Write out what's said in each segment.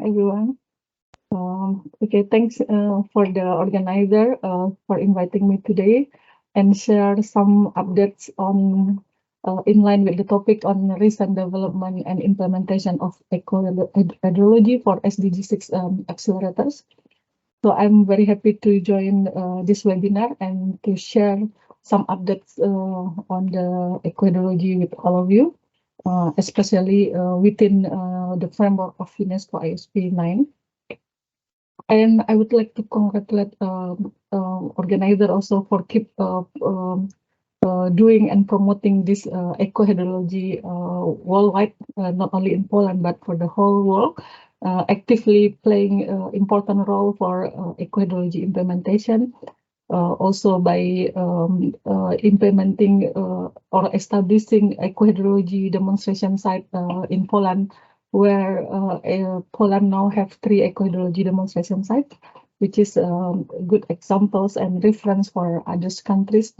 everyone. Okay, thanks for the organizer for inviting me today and share some updates on in line with the topic on recent development and implementation of eco-hydrology for SDG 6 accelerators. So I'm very happy to join this webinar and to share some updates on the eco-hydrology with all of you, especially within the framework of UNESCO ISP 9. And I would like to congratulate organizer also for keep doing and promoting this eco-hydrology worldwide, not only in Poland but for the whole world, actively playing important role for eco-hydrology implementation. Also by implementing or establishing eco-hydrology demonstration site in Poland, where Poland now have 3 eco-hydrology demonstration sites, which is good examples and reference for other countries.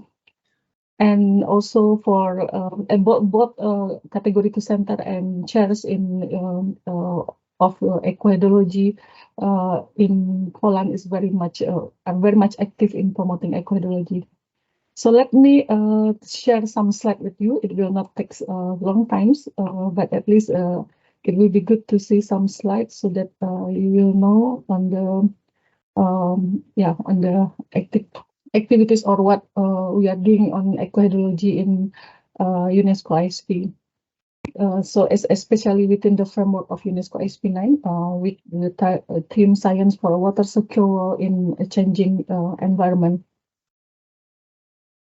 And also for both category 2 center and chairs in of eco-hydrology in Poland is very much active in promoting eco-hydrology. So let me share some slide with you. It will not take long times, but at least it will be good to see some slides so that you will know on the on the activities or what we are doing on eco-hydrology in UNESCO ISP. So especially within the framework of UNESCO ISP 9, with the theme Science for a Water Secure World in a Changing Environment.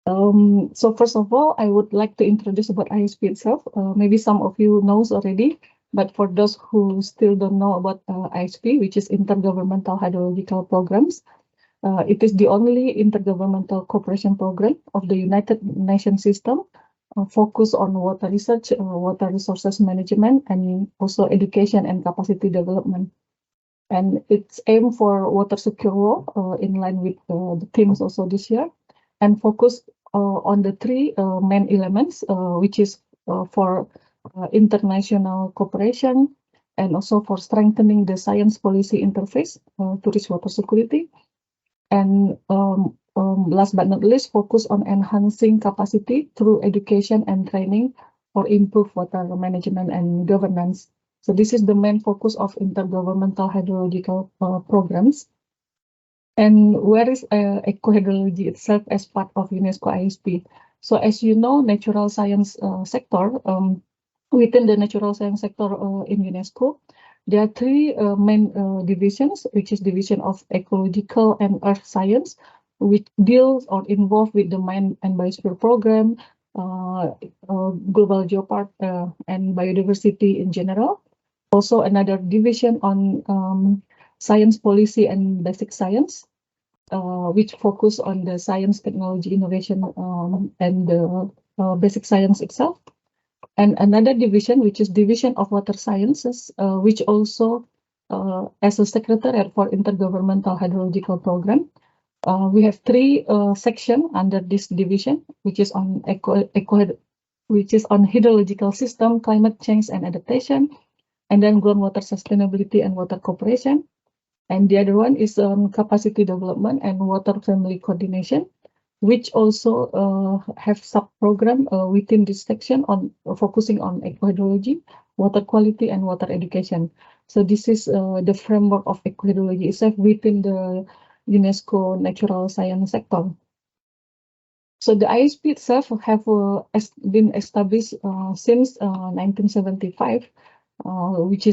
So first of all, I would like to introduce about ISP itself. Maybe some of you knows already, but for those who still don't know about ISP, which is Intergovernmental Hydrological Programs, it is the only intergovernmental cooperation program of the United Nations system, focus on water research, water resources management, and also education and capacity development. And it's aimed for water secure world in line with the themes also this year, and focus on the 3 main elements, which is for international cooperation and also for strengthening the science policy interface to reach water security. And last but not least, focus on enhancing capacity through education and training for improved water management and governance. So this is the main focus of intergovernmental hydrological programs. And where is eco-hydrology itself as part of UNESCO ISP? So as you know, natural science sector, within the natural science sector in UNESCO, there are 3 main divisions, which is division of ecological and earth science, which deals or involved with the Marine and Biosphere Program, global geopark and biodiversity in general. Also another division on science policy and basic science, which focus on the science, technology, innovation, and the basic science itself. And another division, which is division of water sciences, which also as a secretariat for intergovernmental hydrological program. We have 3 sections under this division, which is on hydrological system, climate change and adaptation, and then groundwater sustainability and water cooperation. And the other one is on capacity development and water family coordination, which also have sub-program within this section on focusing on eco-hydrology, water quality, and water education. So this is the framework of eco-hydrology itself within the UNESCO natural science sector. So the ISP itself have been established since 1975, which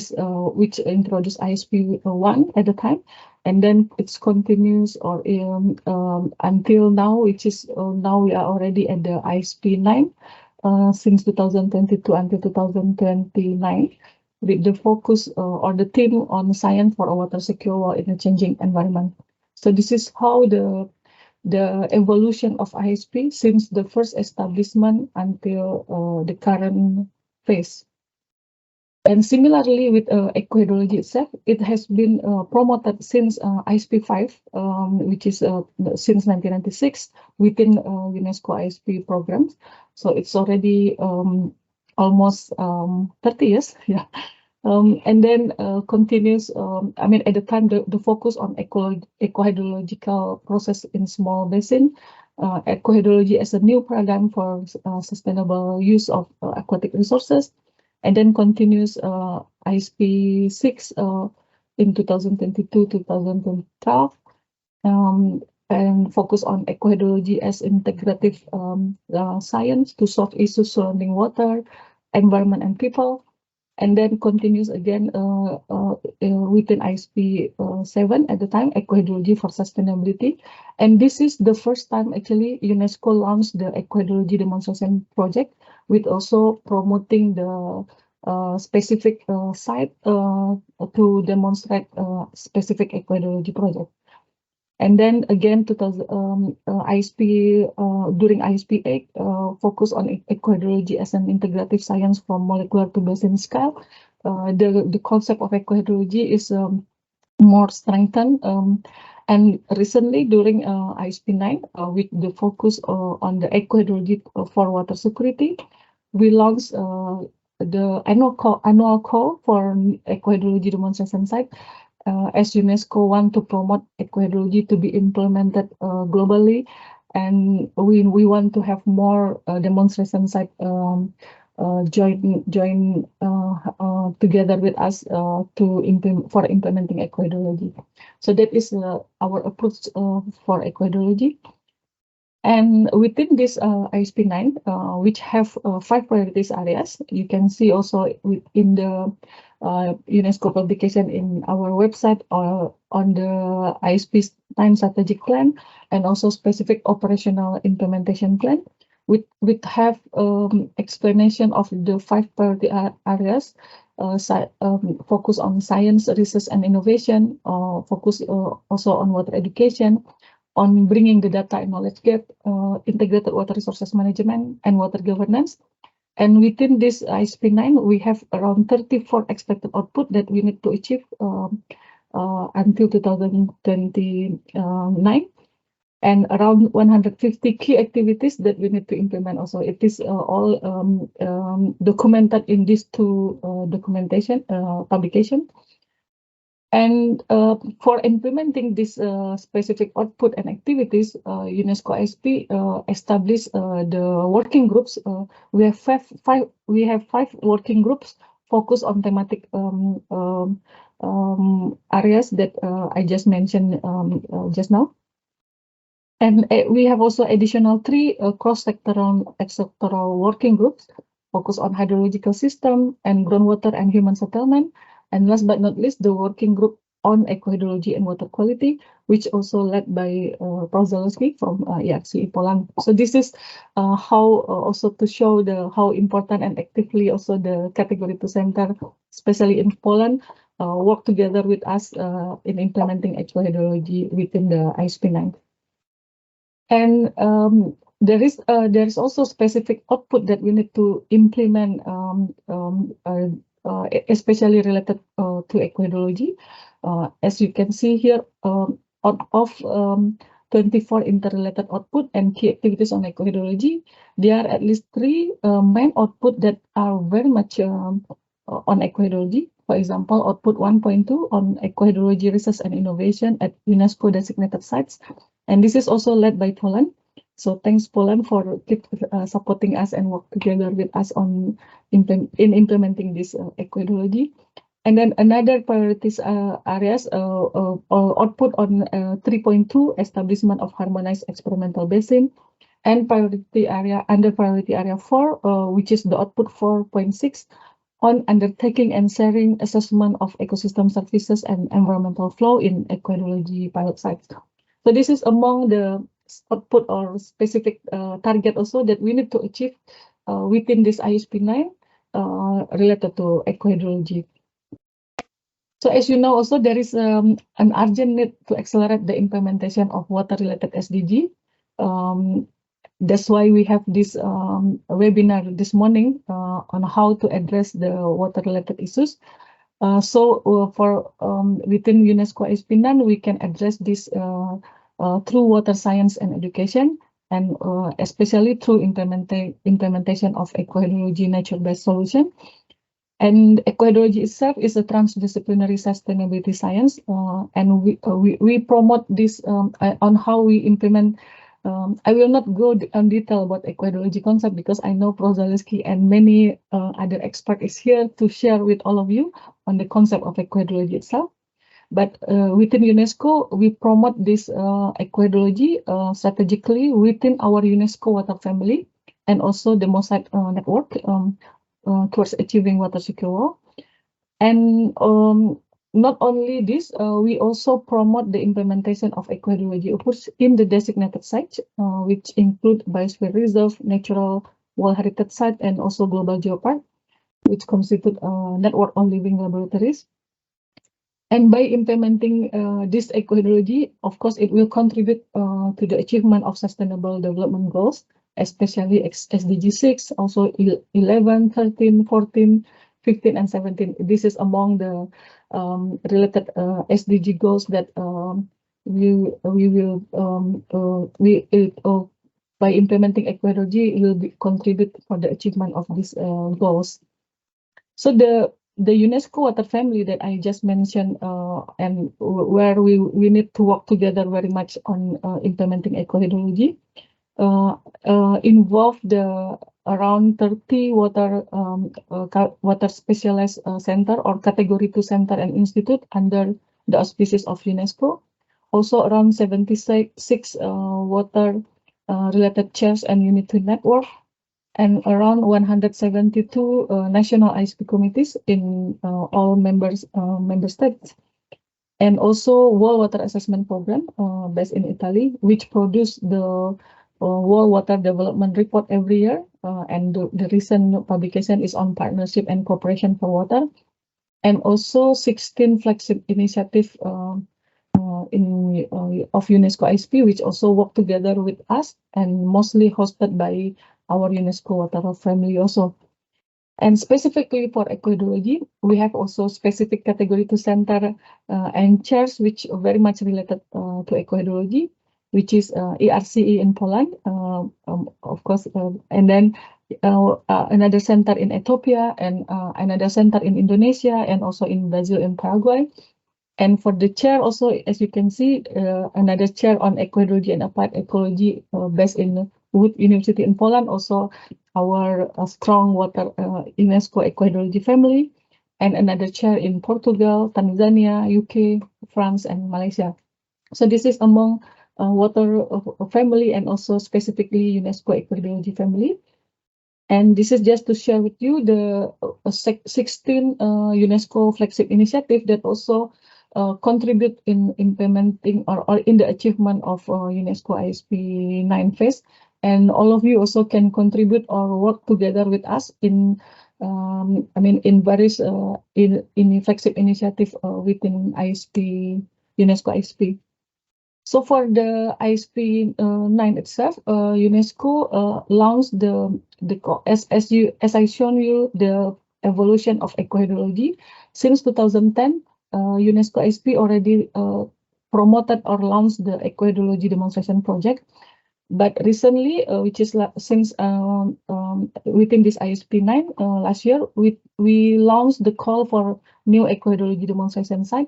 introduced ISP 1 at the time, and then it's continues or until now, which is now we are already at the ISP 9 since 2022 until 2029, with the focus or the theme on science for a water secure world in a changing environment. So this is how the evolution of ISP since the first establishment until the current phase. And similarly with eco-hydrology itself, it has been promoted since ISP 5, which is since 1996 within UNESCO ISP programs. So it's already almost 30 years, yeah, And then continues, I mean, at the time, the focus on eco-hydrological process in small basin, eco-hydrology as a new paradigm for sustainable use of aquatic resources, and then continues ISP 6 in 2022-2012, and focus on eco-hydrology as integrative science to solve issues surrounding water, environment, and people. And then continues again within ISP 7 at the time, eco-hydrology for sustainability. And this is the first time actually UNESCO launched the eco-hydrology demonstration project, with also promoting the specific site to demonstrate specific eco-hydrology project. And then again, ISP during ISP 8, focus on eco-hydrology as an integrative science from molecular to basin scale. The concept of eco-hydrology is more strengthened. And recently during ISP 9, with the focus on the eco-hydrology for water security, we launched the annual call for eco-hydrology demonstration site. As UNESCO want to promote eco-hydrology to be implemented globally, and we want to have more demonstration site join together with us to implementing eco-hydrology. So that is our approach for eco-hydrology. And within this ISP 9, which have 5 priorities areas, you can see also within the UNESCO publication in our website or on the ISP 9 strategic plan, and also specific operational implementation plan. We have explanation of the 5 priority areas, focus on science, research, and innovation, focus also on water education, on bringing the data and knowledge gap, integrated water resources management, and water governance. And within this ISP 9, we have around 34 expected output that we need to achieve until 2029, and around 150 key activities that we need to implement also. It is all documented in these 2 documentation publication. And for implementing this specific output and activities, UNESCO ISP established the working groups. We have five working groups focused on thematic areas that I just mentioned just now. And we have also additional 3 cross-sectoral working groups focused on hydrological system and groundwater and human settlement. And last but not least, the working group on eco-hydrology and water quality, which also led by Prof. Zalewski from IARC Poland. So this is how also to show how important and actively also the Category 2 Center, especially in Poland, work together with us in implementing eco-hydrology within the ISP 9. And there is also specific output that we need to implement, especially related to eco-hydrology. As you can see here, out of 24 interrelated output and key activities on eco-hydrology, there are at least 3 main output that are very much on eco-hydrology. For example, output 1.2 on eco-hydrology research and innovation at UNESCO designated sites. And this is also led by Poland. So thanks Poland for keep supporting us and work together with us on implementing this eco-hydrology. And then another priorities areas output on 3.2 establishment of harmonized experimental basin, and priority area under priority area 4, which is the output 4.6 on undertaking and sharing assessment of ecosystem services and environmental flow in eco-hydrology pilot sites. So this is among the output or specific target also that we need to achieve within this ISP 9 related to eco-hydrology. So as you know, also there is an urgent need to accelerate the implementation of water-related SDG. That's why we have this webinar this morning on how to address the water-related issues. For within UNESCO ISP 9, we can address this through water science and education, and especially through implementation of eco-hydrology nature-based solution. And ecohydrology itself is a transdisciplinary sustainability science, and we promote this on how we implement. I will not go on detail about ecohydrology concept because I know Prof. Zaleski and many other experts is here to share with all of you on the concept of ecohydrology itself. But within UNESCO, we promote this ecohydrology strategically within our UNESCO water family and also the Mosaic network towards achieving water secure world. And not only this, we also promote the implementation of ecohydrology efforts in the designated sites, which include biosphere reserve, natural world heritage site, and also global geopark, which constitute a network of living laboratories. And by implementing this ecohydrology, of course, it will contribute to the achievement of sustainable development goals, especially SDG 6, also 11, 13, 14, 15, and 17. This is among the related SDG goals that by implementing ecohydrology, will contribute for the achievement of these goals. So the UNESCO water family that I just mentioned, and where we need to work together very much on implementing ecohydrology, involve the around 30 water specialized center or category 2 center and institute under the auspices of UNESCO. Also around 76 water related chairs and unity network, and around 172 national ISP committees in all member states, and also World Water Assessment Program based in Italy, which produce the World Water Development Report every year, and the recent publication is on partnership and cooperation for water, and also 16 flagship initiative of UNESCO ISP, which also work together with us and mostly hosted by our UNESCO water family also. And specifically for ecohydrology, we have also specific category 2 center and chairs which are very much related to ecohydrology, which is ERCE in Poland, of course, and then another center in Ethiopia, and another center in Indonesia, and also in Brazil and Paraguay. And for the chair also, as you can see, another chair on ecohydrology and applied ecology based in Wood University in Poland, also our strong water UNESCO ecohydrology family, and another chair in Portugal, Tanzania, UK, France, and Malaysia. So this is among water family and also specifically UNESCO ecohydrology family. And this is just to share with you the 16 UNESCO flagship initiative that also contribute in implementing or in the achievement of UNESCO ISP 9 phase. And all of you also can contribute or work together with us in, in various in flagship initiative within ISP, UNESCO ISP. So for the ISP 9 itself, UNESCO launched as I shown you the evolution of ecohydrology since 2010. UNESCO ISP already promoted or launched the ecohydrology demonstration project, but recently, which is since within this ISP 9 last year, we launched the call for new ecohydrology demonstration site.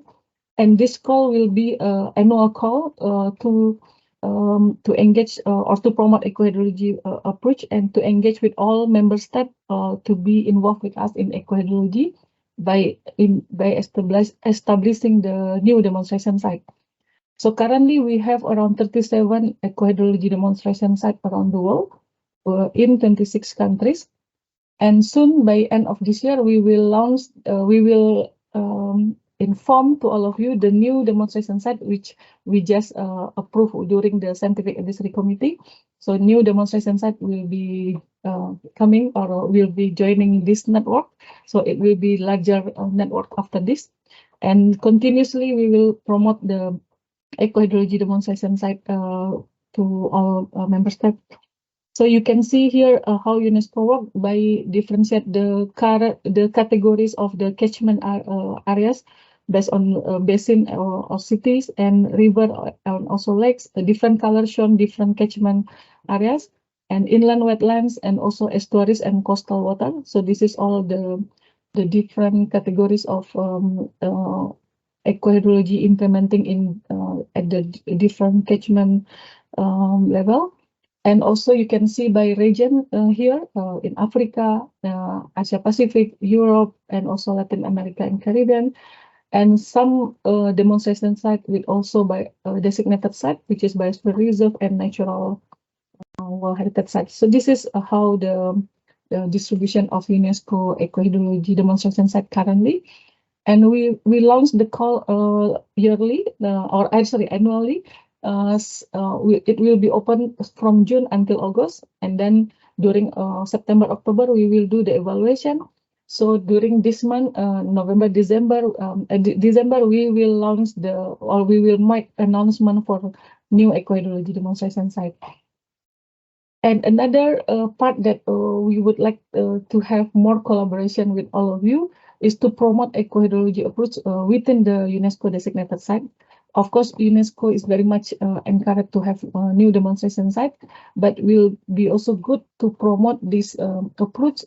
And this call will be an annual call to engage or to promote ecohydrology approach and to engage with all member states to be involved with us in ecohydrology by establishing the new demonstration site. So currently we have around 37 ecohydrology demonstration sites around the world in 26 countries. And soon, by end of this year, we will launch. We will inform to all of you the new demonstration site which we just approved during the scientific advisory committee. So new demonstration site will be coming or will be joining this network. So it will be larger network after this, and continuously we will promote the ecohydrology demonstration site to all member states. So you can see here how UNESCO work by differentiate the categories of the catchment areas based on basin or cities and river and also lakes. The different colors shown different catchment areas and inland wetlands and also estuaries and coastal water. So this is all the the different categories of ecohydrology implementing in at the different catchment level. And also you can see by region here in Africa, Asia Pacific, Europe, and also Latin America and Caribbean. And some demonstration site with also by designated site, which is biosphere reserve and natural World Heritage Site. So this is how the distribution of UNESCO ecohydrology demonstration site currently. And we launched the call yearly or sorry annually. It will be open from June until August, and then during September October we will do the evaluation. So during this month, November December, December we will launch we will make announcement for new ecohydrology demonstration site. And another part that we would like to have more collaboration with all of you is to promote ecohydrology approach within the UNESCO designated site. Of course, UNESCO is very much encouraged to have new demonstration site, but will be also good to promote this approach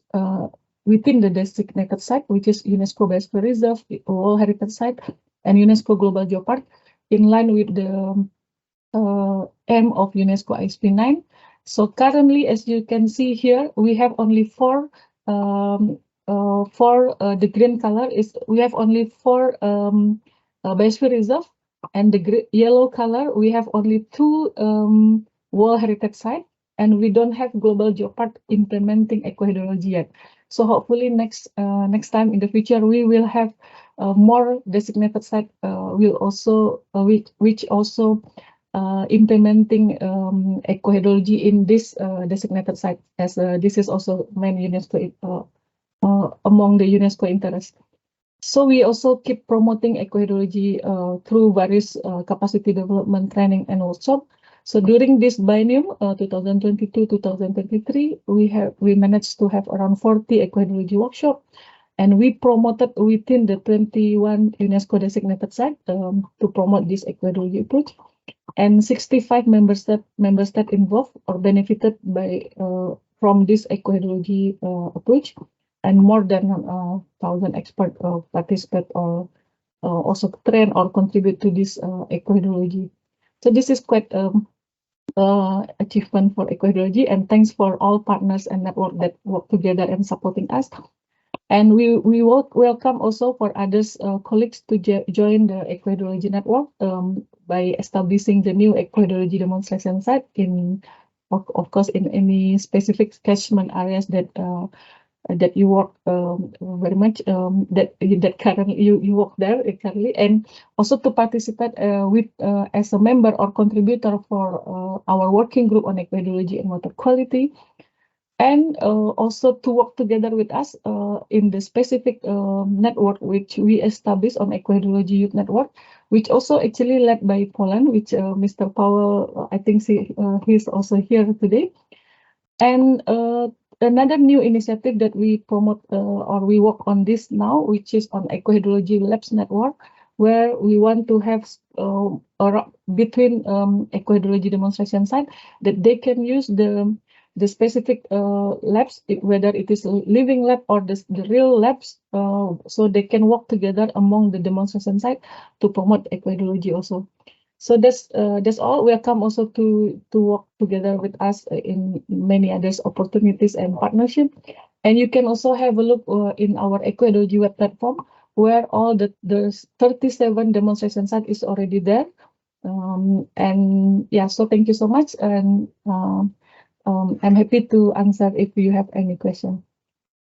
within the designated site, which is UNESCO Biosphere Reserve, World Heritage Site, and UNESCO Global Geopark, in line with the aim of UNESCO ISP 9. So currently, as you can see here, we have only four. The green color is we have only four biosphere reserve, and the yellow color we have only two World Heritage Site, and we don't have Global Geopark implementing ecohydrology yet. So hopefully next time in the future we will have more designated site will also which also implementing ecohydrology in this designated site, as this is also main UNESCO among the UNESCO interest. So we also keep promoting ecohydrology through various capacity development training and workshop. So during this biennium 2022-2023, we managed to have around 40 ecohydrology workshop, and we promoted within the 21 UNESCO designated site to promote this ecohydrology approach. And 65 member state involved or benefited by from this ecohydrology approach, and more than 1,000 experts participate or also train or contribute to this ecohydrology. So this is quite achievement for ecohydrology, and thanks for all partners and network that work together and supporting us. And we welcome also for others colleagues to join the ecohydrology network by establishing the new ecohydrology demonstration site in, of course, in any specific catchment areas that that you work very much that currently you work there currently, and also to participate with as a member or contributor for our working group on ecohydrology and water quality. And also to work together with us in the specific network which we established on ecohydrology youth network, which also actually led by Poland, which Mr. Powell, I think he's also here today. And another new initiative that we promote or we work on this now, which is on ecohydrology labs network, where we want to have between ecohydrology demonstration site that they can use the specific labs, whether it is living lab or the real labs, so they can work together among the demonstration site to promote ecohydrology also. So that's all. Welcome also to work together with us in many other opportunities and partnership. And you can also have a look in our ecohydrology web platform, where all the 37 demonstration site is already there. And yeah, so thank you so much, and I'm happy to answer if you have any question.